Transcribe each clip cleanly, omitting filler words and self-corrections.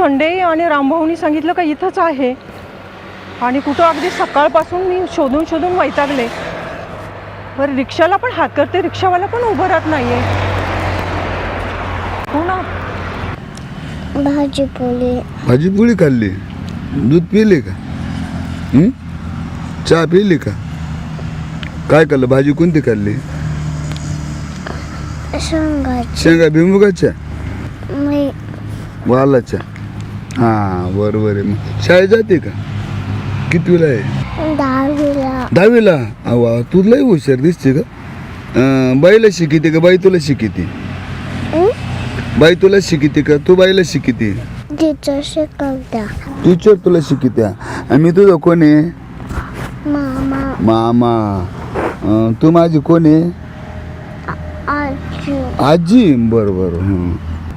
Sunday आणि रामभाऊनी सांगितलं का इथंच आहे आणि कुठं अगदी सकाळपासून मी शोधून शोधून वैतागले. बरं रिक्षाला पण हात करते, रिक्षावाला पण उभं राहत नाहीये. हो ना. भाजी पोळी खाल्ली, दूध पिले का? चहा पिली का? काय खाल्लं? भाजी कोणती खाल्ली? शेंगा भिमुगाच्या वालाच्या. हा बरोबर आहे. मग शाळेत जाते का? कितवीला आहे? 10वीला. अवा तू लय हुशार दिसते का? बाईला शिकिते का बाई तुला शिकिते? बाई तुला शिकिते का तू बाईला शिकिते? टीचर शिकवत्या. टीचर तुला शिकित्या. मी तुझं कोण आहे? मामा. तू माझी कोण आहे? आजी. बरोबर.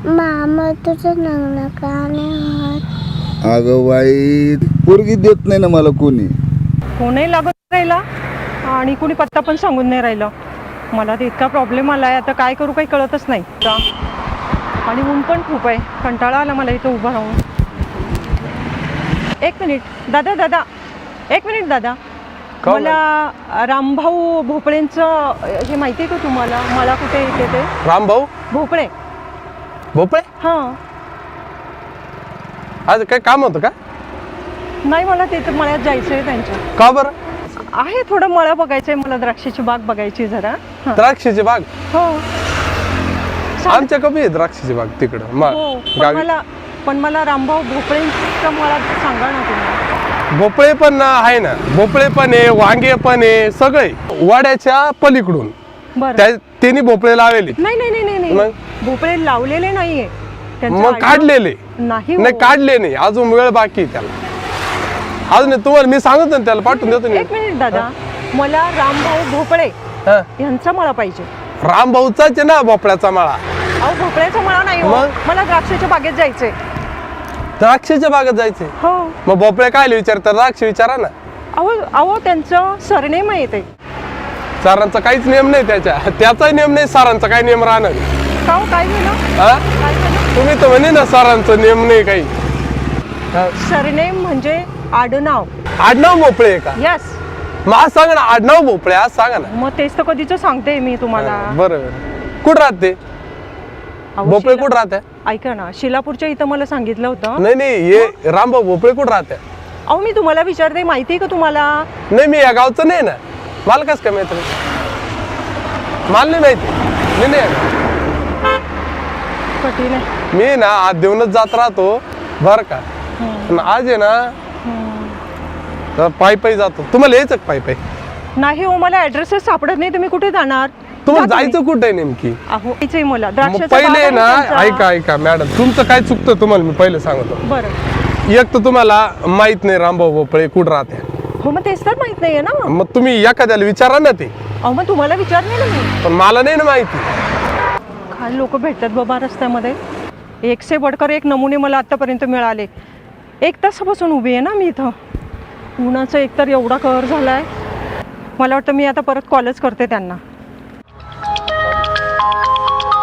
मामा तुझं लग्न का नाही होत? अगं बाई पोरगी देत नाही ना मला कोणी. फोनही लागत राहिला आणि कोणी पत्ता पण सांगून नाही राहिलं. मला तर इतका प्रॉब्लेम आलाय, आता काय करू काही कळतच नाही. आणि ऊन पण खूप आहे, कंटाळा आला मला इथं उभं राहून. एक मिनिट दादा, एक मिनिट दादा. मला रामभाऊ भोपळेंचं हे माहिती आहे का तुम्हाला? मला कुठे येते ते? रामभाऊ भोपळे. हां. आज काय काम होतं का? नाही मला ते तर मळ्यात जायचं आहे त्यांच्या. का बरं? आहे थोडं मळ्या बघायचंय मला, द्राक्षाची बाग बघायची जरा. द्राक्षाची बाग? हो. आमच्या कमी आहे द्राक्षाची बाग तिकडं. हो, पण मला रामभाऊ भोपळेंचं मला सांगा ना तुम्ही. भोपळे पण आहे ना, भोपळे पण आहे, वांगे पण आहे, सगळे वाड्याच्या पलीकडून. बरं. त्यांनी भोपळे लावलेले? नाही भोपळे लावलेले नाहीये. मग काढलेले? नाही काढले नाही, अजून वेळ बाकी आहे त्याला. अजून तुम्हाला मी सांगतो ना, त्याला पाठवून देतो. एक मिनिट दादा, मला रामभाऊ भोपळे यांचा मला पाहिजे. रामभाऊचाच आहे ना भोपळ्याचा मळा? अहो भोपळ्याचा मळा नाही हो, मला द्राक्षाच्या बागेत जायचंय. द्राक्षाच्या बागेत जायचंय? हो. मग भोपळे काय विचारतात? द्राक्ष विचारा ना. अहो त्यांचं सरनेम आहे ते. सरांचा काहीच नियम नाही त्याचाही नियम नाही, सरांचा काही नियम राहणार. काय झालं? तुम्ही तर म्हणे ना सरांचा नियम नाही काही. सरनेम म्हणजे आडनाव. आडनाव भोपळे आहे का? यस. मग सांगा ना, आडनाव भोपळे आज सांगा ना. मग तेच तर कधीच सांगते मी तुम्हाला. बरोबर. कुठं राहते भोपळे? कुठं राहते? ऐका ना, शिलापूरच्या इथं मला सांगितलं होतं. नाही हे रामभाऊ भोपळे कुठं राहते? अहो मी तुम्हाला विचारते, माहिती आहे का तुम्हाला? नाही मी या गावचं नाही ना. मला कसं काय माहिती? मला नाही माहिती. मी नाही कठीण आहे. मी ना आज देऊनच जात राहतो बर का. पण आज आहे ना तर पायी जातो. तुम्हाला यायचं पायी? नाही हो, मला ऍड्रेसच सापडत नाही. तुम्ही कुठे जाणार? तुम्हाला जायचं कुठे नेमकी? अहो यायचंय मला. पहिले ना ऐका मॅडम, तुमचं काय चुकतं तुम्हाला मी पहिले सांगतो. बरं. एक तर तुम्हाला माहित नाही रामभाऊ भोपळे कुठं राहते. हो मग तेच तर माहित नाहीये ना. मग तुम्ही एखाद्याला विचारा ना ते. अहो मग तुम्हाला विचारले ना मी. पण मला नाही ना माहिती. काय लोक भेटतात बाबा रस्त्यामध्ये. एक से बढ़कर एक नमुने मला आतापर्यंत मिळाले. 1 तासापासून उभी आहे ना मी इथं. उन्हाचं एकतर एवढा कहर झालाय. मला वाटतं मी आता परत कॉलच करते त्यांना.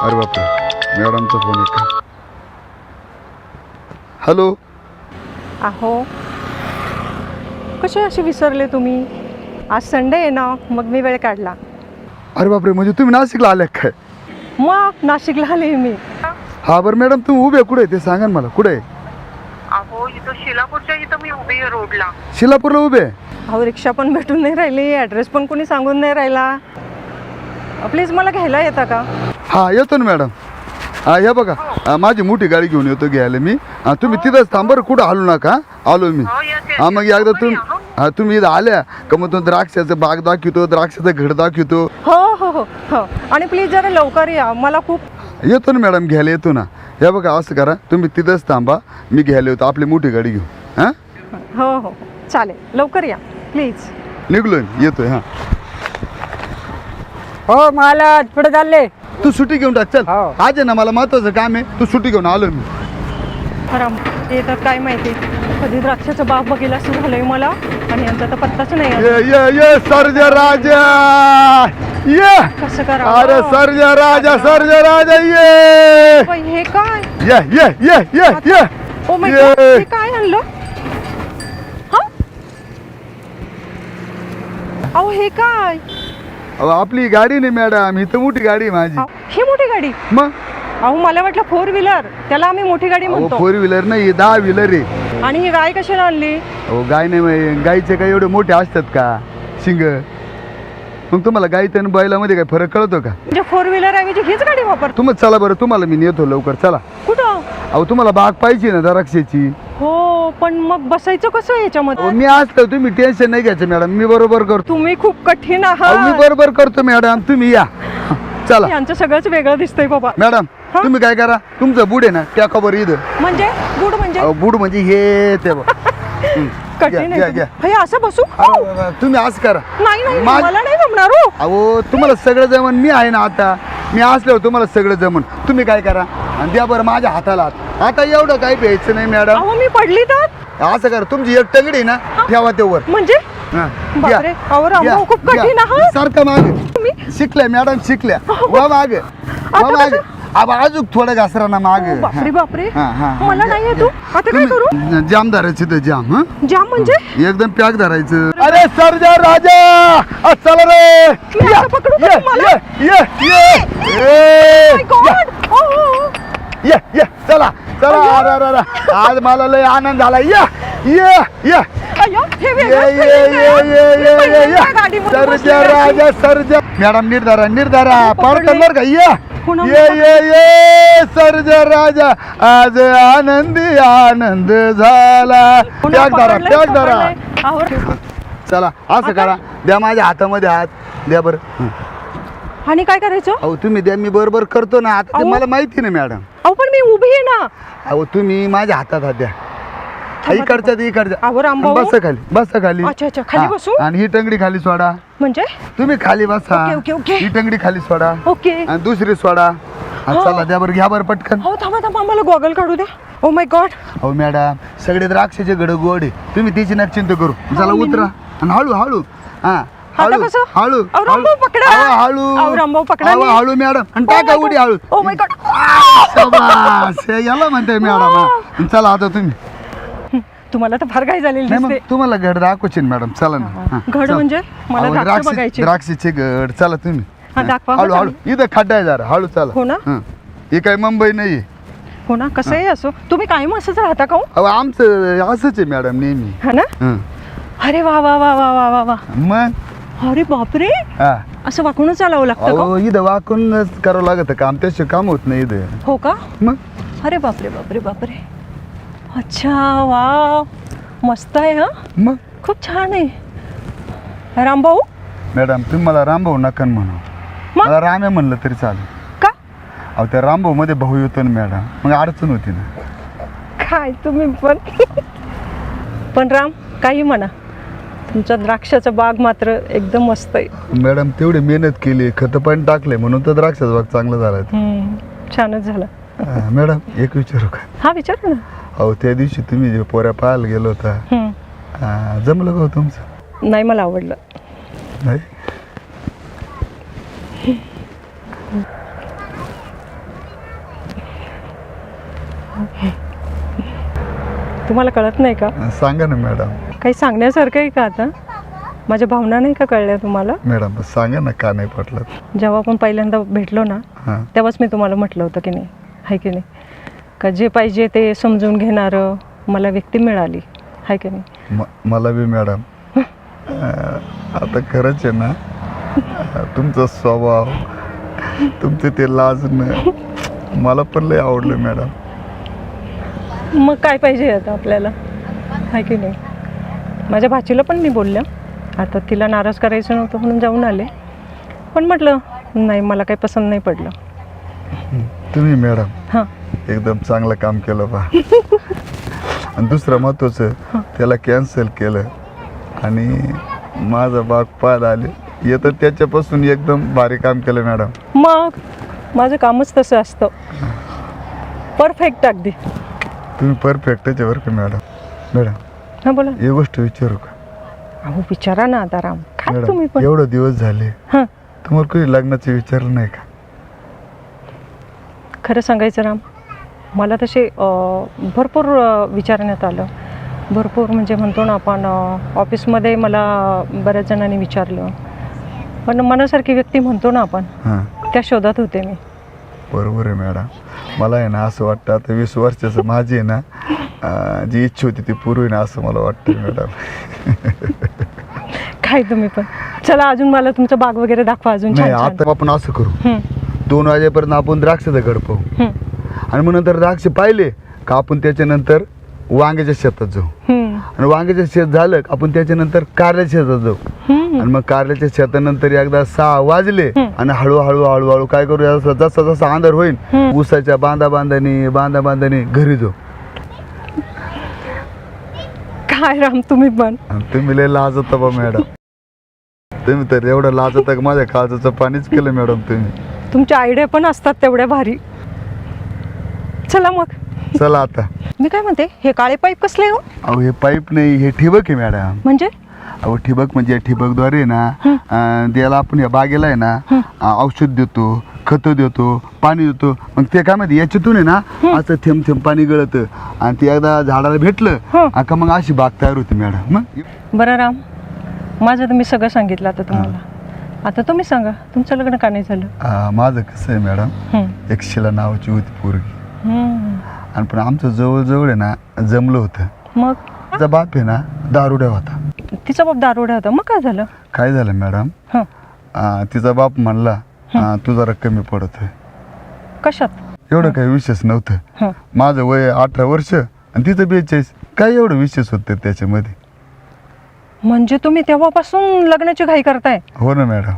अरे बापरे, मॅडमचा फोन आहे का? हॅलो. अहो कसे असे विसरले तुम्ही? आज संडे आहे ना, मग मी वेळ काढला. अरे बापरे, म्हणजे तुम्ही नाशिकला आले काय? मग नाशिकला आले मी. हा बरं मॅडम, तुम्ही उभे कुठे ते सांगा मला. कुठे? अहो इथं शिलापूरच्या इथं मी उभी आहे रोडला. शिलापूरला उभे? अहो रिक्षा पण भेटून नाही राहिली, ॲड्रेस पण कोणी सांगून नाही राहिला. प्लीज मला घ्यायला येता का? हा येतो ना मॅडम. हा या बघा, माझी मोठी गाडी घेऊन येतो घ्यायला मी. तुम्ही तिथंच थांबा, कुठं हलू नका. आलो मी. हा मग एकदा तुम्ही इथं आल्या का मग तुम्ही द्राक्षाचं बाग दाखवतो, द्राक्षाचं घड दाखवतो. हो हो हो हो. आणि प्लीज जरा लवकर या, मला खूप. येतो ना मॅडम, घ्यायला येतो ना. या बघा असं करा, तुम्ही तिथंच थांबा, मी घ्यायला येतो आपली मोठी गाडी घेऊन. हां हो हो चालेल, लवकर या प्लीज. निघलोय, येतोय. हां हो मला पुढे चालले. तू सुट्टी घेऊन टाक. चल आज आहे ना, मला महत्वाचं काम आहे. तू सुट्टी घेऊन आलो मी. खरं ते तर काय माहिती कधी द्राक्षाचं बाग बघायला असं झालंय मला. आणि यांचा तर पत्ताच नाही. ये सर्जा राजा ये. कसं करा? अरे सर्जा राजा ये. हे काय? ये ये ये ये ये. ओ माय ये. गॉड, हे काय आणलं? हा अहो हे काय? अहो आपली गाडी नाही मॅडम, ही तर मोठी गाडी आहे माझी. अहो, ही मोठी गाडी? मग अहो मला वाटलं 4 व्हीलर, त्याला आम्ही मोठी गाडी अहो म्हणतो. 4 व्हीलर नाही, 10 व्हीलर आहे. आणि ही गाय कशाला आणली? अहो गाय नाही, गायचे काय एवढे मोठे असतात का शिंग? मग तुम्हाला गायत आणि बैलामध्ये काय फरक कळतो का? म्हणजे 4 व्हीलर ऐवजी हीच गाडी वापर. तुम्ही चला बरं, तुम्हाला मी नेतो लवकर, चला. कुठं? अहो तुम्हाला बाग पाहिजे ना द्राक्षाची. हो पण मग बसायचं कसं अहो, याच्यामध्ये? मी असतो, तुम्ही टेन्शन नाही घ्यायचं मॅडम, मी बरोबर करतो. तुम्ही खूप कठीण अहो, मी आहात. बरोबर करतो मॅडम, तुम्ही या. चला यांचं सगळंच वेगळं दिसतंय बाबा. मॅडम, हा? तुम्ही काय करा, तुमचं बूड आहे ना त्या खबर इथं. म्हणजे गुड म्हणजे अहो, बूड म्हणजे हे ते बघ. कठीण घ्या, आहे घ्या. हे असं बसू? अरे, तुम्ही असं करा. नाही नाही माझ- मला नाही जमणार हो. अहो तुम्हाला सगळं जमन, मी आहे ना आता, मी असल्यावर तुम्हाला सगळं जमन. तुम्ही काय करा आणि द्या बरं माझ्या हाताला हात. आता एवढं काही प्यायचं नाही मॅडम. अहो मी पडली तर असं करा, तुमची एक टंगडी ना ठेवा ते वर. म्हणजे हा, बापरे, घ्या. अहो रामभाऊ घ्या, खूप घ्या. कठीण आहात. सारखं मागे तुम्ही शिकल्या मॅडम, शिकल्या. वा मागे, वा आता मागे. अब अजून थोडं घासरा ना मागे. ओ, बापरे बापरे हा, हा, हा. मला नाही येतो. आता काय करू? तुम्ही जाम धरायचं ते जाम. हा जाम म्हणजे? एकदम पॅक धरायचं. अरे सर्जा राजा, चला रे. मी या, असं पकडू का ये, तुम्हाला? ये, ये, ये. My God! ओ, ये ये चला चला. अरे अरे अरे, आज मला लय आनंद झाला. ये ये ये अय्यो, हे ये वेगळंच ये दिसतंय. ये ये मी ये पहिल्यांदा गाडीमध्ये सर्जा बसले अशी. राजा सर्जा. मॅडम निर्धारा निर्धारा, पकडले. पडतं बरं का? ये पुन्हा ये पकडले. ये ये सर्जा राजा, आज आनंदी आनंद झाला. पुन्हा त्याग धरा पकडलंय, त्याग धरा. पकडलंय. आवर. चला असं करा, द्या माझ्या हातामध्ये हात द्या बरं. आणि काय करायचं? अहो तुम्ही द्या, मी बरोबर करतो ना. आता ते अहो. मला माहिती ना मॅडम. अहो पण मी उभी आहे ना. अहो तुम्ही माझ्या हातात हात द्या. थांबा, इकडच्या ते इकडच्या. अहो, रामभाऊ. बसा खाली, बसा खाली. अच्छा, अच्छा, खाली हा, बसू? आणि ही टंगडी खाली सोडा. म्हणजे तुम्ही खाली बसा. Okay, okay, okay. ही टंगडी खाली सोडा ओके. आणि दुसरी सोडा. आणि हा. चला द्या बरं, घ्या बरं पटकन. हो थांबा थांबा, मला गॉगल काढू द्या. Oh my God. अहो मॅडम, सगळे द्राक्षाचे गड गोड आहे, तुम्ही त्याची नका चिंता करू. चला मी उतरा आणि हळू हळू. हा आता हळू कसं? हळू अहो, रामभाऊ पकडा. अहो, हळू अहो, रामभाऊ पकडा अहो, मी. हळू मॅडम, आणि टाका उडी हळू. Oh my God. शाबास, हे याला म्हणते मॅडम. हा. चला आता तुम्ही. तुम्हाला तर फार घाई झालेली नाही मग दिसते. तुम्हाला गड दाखवचे मॅडम, चला ना. हा, घड चला. म्हणजे? मला अहो, द्राक्ष बघायचे. द्राक्षीचे गड, चला तुम्ही. हा, दाखवा हळू बरं हळू, इथं खड्डा आहे जरा, हळू चला. हो ना? हं. हे काय मुंबई नाही. हो ना, कसं आहे असो. तुम्ही कायम असंच राहता का हो? अहो आमचं असंच आहे मॅडम नेहमी. हा ना? हं. अरे वा वा वा वा वा वा वा. मग अरे बापरे, हा. असं वाकूनच चालावं लागतं का? अहो इथं वाकूनच करावं लागतं काम, त्याशिवाय काम होत नाही इथं. हो का? मग अरे बापरे बापरे बापरे. अच्छा, वा, मस्त आहे. हा, मग खूप छान आहे. रामभाऊ मॅडम, तुम्ही मला रामभाऊ नका म्हणू. मग? मला राम्या म्हणलं तरी चालेल. का? अहो त्या रामभाऊ मध्ये भाऊ येतो ना मॅडम, मग अडचण होती ना. काय तुम्ही पण. पण राम, काही म्हणा, तुमचा द्राक्षाचा बाग मात्र एकदम मस्त आहे. मॅडम तेवढी मेहनत केली, खत पण टाकले, म्हणून तर द्राक्षाचा बाग चांगला झाला. छानच झालं. मॅडम एक विचारू का? हा, विचार ना. अहो त्या दिवशी तुम्ही जे पोऱ्या पाहायला गेलो होता, जमलं का हो तुमचं? नाही, मला आवडलं. नाही. तुम्हाला कळत नाही का? सांगा ना मॅडम. काही सांगण्यासारखं आहे का आता? माझ्या भावना नाही का कळल्या तुम्हाला? मॅडम सांगा ना, का नाही पटलं? जेव्हा आपण पहिल्यांदा भेटलो ना, हां. तेव्हाच मी तुम्हाला म्हटलं होतं की नाही, आहे की नाही, का जे पाहिजे ते समजून घेणारं मला व्यक्ती मिळाली, आहे की नाही? मला बी मॅडम, आता खरंच आहे ना, तुमचा स्वभाव, तुमचे ते लाजणं मला पण लय आवडलं मॅडम. मग काय पाहिजे आता आपल्याला, आहे की नाही? माझ्या भाचीला पण मी बोलल्या, आता तिला नाराज करायचं नव्हतं म्हणून जाऊन आले, पण म्हटलं नाही, मला काही पसंत नाही पडलं. तुम्ही मॅडम हां, एकदम चांगलं काम केलं बा. आणि दुसरं महत्त्वाचं, त्याला कॅन्सल केलं आणि माझा बाग पाहायला आले, येतं त्याच्यापासून एकदम भारी काम केलं मॅडम. मग माझं कामच तसं असतं, परफेक्ट अगदी. तुम्ही परफेक्टच आहे बरं का मॅडम. मॅडम हां, बोला. एक गोष्ट विचारू का? अहो विचारा ना आता राम, काय तुम्ही मॅडम पण. एवढे दिवस झाले हां, तुम्हाला कोणी लग्नाचे विचारलं नाही का? खरं सांगायचं राम, मला तसे भरपूर विचारण्यात आलं. भरपूर म्हणजे म्हणतो ना आपण, ऑफिसमध्ये मला बऱ्याच जणांनी विचारलं, पण मनासारखी व्यक्ती म्हणतो ना आपण, हां त्या शोधात होते मी. बरोबर आहे मॅडम. मला आहे ना असं वाटतं आता 20 वर्षाचं माझी आहे ना जी इच्छा होती ती पूर्ण ना असं मला वाटतं मॅडम. काय तुम्ही पण. चला अजून मला तुमचं बाग वगैरे दाखवा अजून. नाही छान छान. आता आपण असं करू, हं, 2 वाजेपर्यंत आपण द्राक्षाचं घड पाहू हं, आणि मग नंतर द्राक्ष पाहिले का आपण त्याच्यानंतर वांग्याच्या शेतात जाऊ हं, आणि वांग्याचं शेत झालं का आपण त्याच्यानंतर कारल्याच्या शेतात जाऊ हं. आणि मग कारल्याच्या शेतानंतर एकदा 6 वाजले हं. आणि हळूहळू काय करू, जसा जसा अंधार होईल ऊसाच्या बांधाबांधानी घरी जाऊ. काय राम तुम्ही पण. आणि तुम्ही लय लाजता बा मॅडम. तुम्ही तर एवढं लाजता का माझ्या काळजाचं पाणीच केलं मॅडम तुम्ही. तुमच्या आयडिया पण असतात तेवढ्या भारी. चला मग. चला आता. मी काय म्हणते, हे काळे पाईप कसले हो? अहो हे पाईप नाही, हे ठिबक आहे मॅडम. म्हणजे अहो ठिबक म्हणजे ठिबकद्वारे ना त्याला आपण या बागेला आहे ना औषध देतो, खत देतो, पाणी देतो. मग ते काय माहिती याच्यातून आहे ना असं थेंब थेंब पाणी गळतं आणि ते एकदा झाडाला भेटलं का मग अशी बाग तयार होती मॅडम. मग बरं राम, माझं तर मी सगळं सांगितलं आता तुम्हाला. आता तुम्ही सांगा, तुमचं लग्न का नाही झालं? माझं कसं आहे मॅडम, एक शिला नावाची होती पोरगी आणि पण आमचं जवळ आहे ना जमलं होतं. मग तिचा बाप आहे ना दारुड्या होता. तिचा बाप दारुड्या होता, मग काय झालं? काय झालं मॅडम, तिचा बाप म्हणला तू जरा कमी पडतोय. कशात? एवढं काही विशेष नव्हतं. माझं वय 18 वर्ष आणि तिचं 42. काय एवढं विशेष होतं त्याच्यामध्ये? म्हणजे तुम्ही तेव्हापासून लग्नाची घाई करताय? हो ना मॅडम.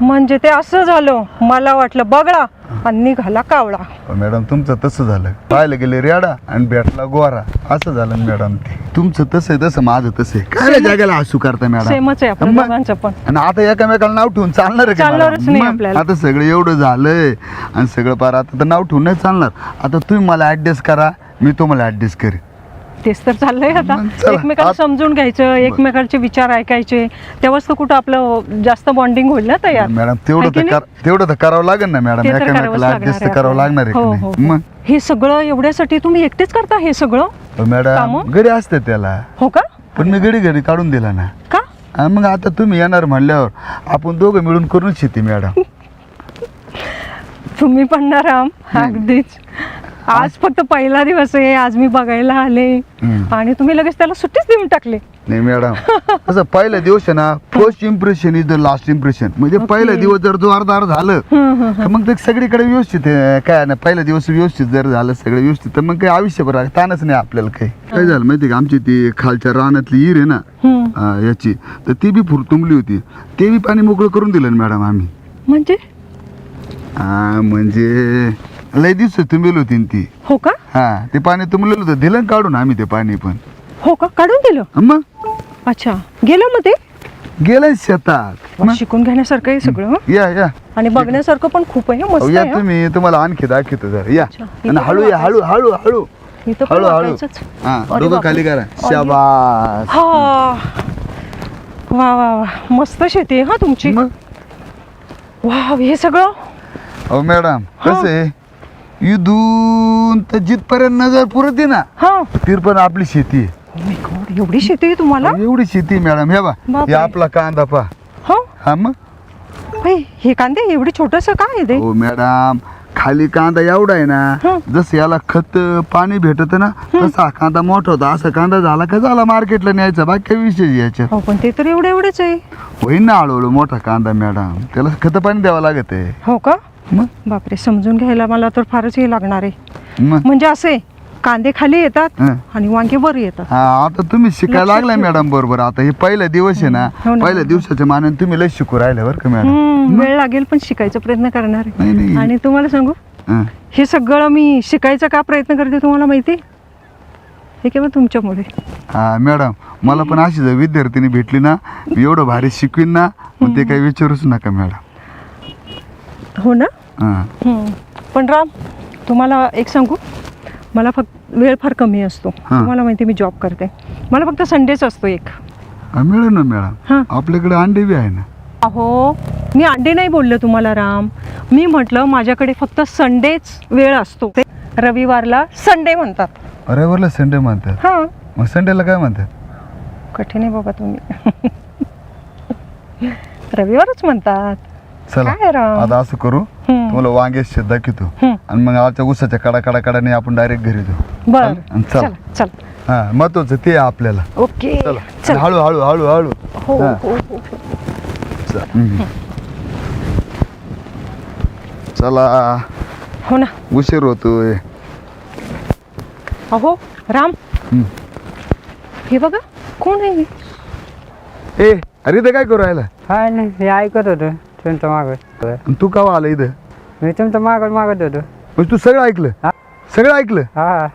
म्हणजे ते असं झालं, मला वाटलं बगळा आणि निघाला कावळा. मॅडम तुमचं तसं झालं, पाहायला गेले रेडा आणि भेटला गोरा, असं झालं मॅडम. ते तुमचं तसं आहे तसं माझं तसं आहे. काय रे जागेला हसू करता मॅडम? सेमच आहे आपल्या दोघांचं पण. आणि आता एकामेकाला नाव ठेवून चालणार आहे का चालणारच मॅडम? नाही मग आपल्याला. आता सगळं एवढं झालंय आणि सगळं पार आता तर नाव ठेवून नाही चालणार. आता तुम्ही मला ऍडजस्ट करा, मी तुम्हाला ऍडजस्ट करेन. तेच तर चाललंय आता. मग चला. एकमेकाला समजून घ्यायचं, एकमेकांचे विचार ऐकायचे, तेव्हाच तर कुठं आपलं जास्त बॉन्डिंग होईल ना तयार. मॅडम है की नाही? तेवढं तर करावं लागेल ना मॅडम. ते तर करावंच एकामेकाला लागणार ऍडजस्ट आहे करावं आपल्याला. लागणार आहे हो, की हो, नाही? हो. मग हे सगळं एवढ्यासाठी तुम्ही एकटेच करता हे सगळं? मॅडम कामं? घरी असते त्याला, हो का? पण मी घडी काढून दिला ना. का? आणि मग आता तुम्ही येणार म्हणल्यावर आपण दोघं मिळून करून शेती मॅडम. तुम्ही पण ना राम, अगदीच. आज फक्त पहिला दिवस आहे, आज मी बघायला आले आणि तुम्ही लगेच त्याला सुट्टीच देऊन टाकले. नाही मॅडम, असं पहिला दिवस आहे ना, first impression is the last impression. म्हणजे पहिला दिवस जर जोरदार झालं तर मग ते सगळीकडे व्यवस्थित आहे. काय ना, पहिला दिवस व्यवस्थित जर झालं सगळं व्यवस्थित तर मग काही आयुष्यभर ताणच नाही आपल्याला. काही काय झालं माहिती का, आमची ती खालच्या रानातली हिर आहे ना याची, तर ती बी तुंबली होती. ते बी पाणी मोकळं करून दिलं ना मॅडम आम्ही. म्हणजे म्हणजे लय दिवस तुंबेली होती ती. हो का? ते पाणी तुंबलेलं होतं, दिलं काढून आम्ही ते पाणी पण. हो का? काढून दिलं? मग अच्छा, गेलं मग ते? गेलं शेतात. शिकून घेण्यासारखं आहे सगळं. या आणि बघण्यासारखं पण खूप आहे. मस्त या आहे. तुम्ही, तुम्हाला आणखी दाखवतो जरा. या अच्छा, आणि इथं हळू पण या, हळू हळू हळू इथं पण हळूहळू. वाकायचंच. अरे डोकं बापरे. खाली करा. शाबास. हा, वा वा वा, मस्त शेती आहे हा तुमची. मग वा, हे सगळं. अहो मॅडम कसं आहे, इथून तर जिथपर्यंत नजर पुरत ना हा, तिथपर्यंत आपली शेती आहे. Oh my God, एवढी शेती आहे तुम्हाला? एवढी शेती आहे मॅडम. हे बा, बापरे. हे आपला कांदा पा. हो, हा मग हे कांदे एवढी छोटस काय आहे ते? हो मॅडम, खाली कांदा एवढा आहे ना, जसं याला खत पाणी भेटत ना तसा कांदा मोठा होता. असा कांदा झाला का झाला मार्केटला न्यायचा, बाकी काही विशेष याच्यात. हो, पण ते तर एवढेच आहे. होईन ना हळूहळू मोठा कांदा मॅडम, त्याला खत पाणी द्यावं लागत आहे. हो का? मग बापरे, समजून घ्यायला मला तर फारच हे लागणार आहे. मग म्हणजे असे कांदे खाली येतात हं. आणि वांगे वर येतात. हा, आता तुम्ही शिकायला लागलाय मॅडम बरोबर. आता हे पहिला दिवस आहे ना, हो ना. पहिल्या दिवसाच्या मानाने तुम्ही लय शिकू राहिले बरं का मॅडम. वेळ लागेल पण शिकायचा प्रयत्न करणार आहे. नाही नाही. आणि तुम्हाला सांगू, हं. हे सगळं मी शिकायचा का प्रयत्न करते तुम्हाला माहिती? हे केवळ तुमच्यामुळे. हा मॅडम, मला पण अशी जर विद्यार्थिनी भेटली ना, मी एवढं भारी शिकवीन ना, मग ते काही विचारूच नका मॅडम. हो ना? हा. पण राम, तुम्हाला एक सांगू, मला फक्त वेळ फार कमी असतो. तुम्हाला माहिती मी जॉब करते, मला फक्त संडेच असतो एक. मिळेल ना मॅडम, हां. आपल्याकडे अंडे बी आहे ना. अहो, मी अंडे नाही बोलले तुम्हाला राम, मी म्हटलं माझ्याकडे फक्त संडेच वेळ असतो. रविवारला संडे म्हणतात. रविवारला संडे म्हणतात. हां, मग संडेला काय म्हणतात? कठीण आहे बाबा तुम्ही. रविवारच म्हणतात. चला काय राव? आता असं करू, तुम्हाला वांगे शेत दाखवतो आणि मग आजच्या उसाच्या कडाकडाने आपण डायरेक्ट घरी जाऊ. बर, आणि चला. चला चला. हा महत्वाचं ते आहे आपल्याला. ओके, चला चला. हळू हळू हळू हळू. हो हा. हो हो. चला हो ना. उशीर होतोय. अहो राम, हम्म. हे बघा कोण आहे? ए अरे इथं काय करू राहिला? काय नाही, मी ऐकत होतो तुमचं मागत. आणि तू का आला इथं? मी तुमचं मागत होतो. म्हणजे तू सगळं ऐकलं? हा. सगळं ऐकलं? हा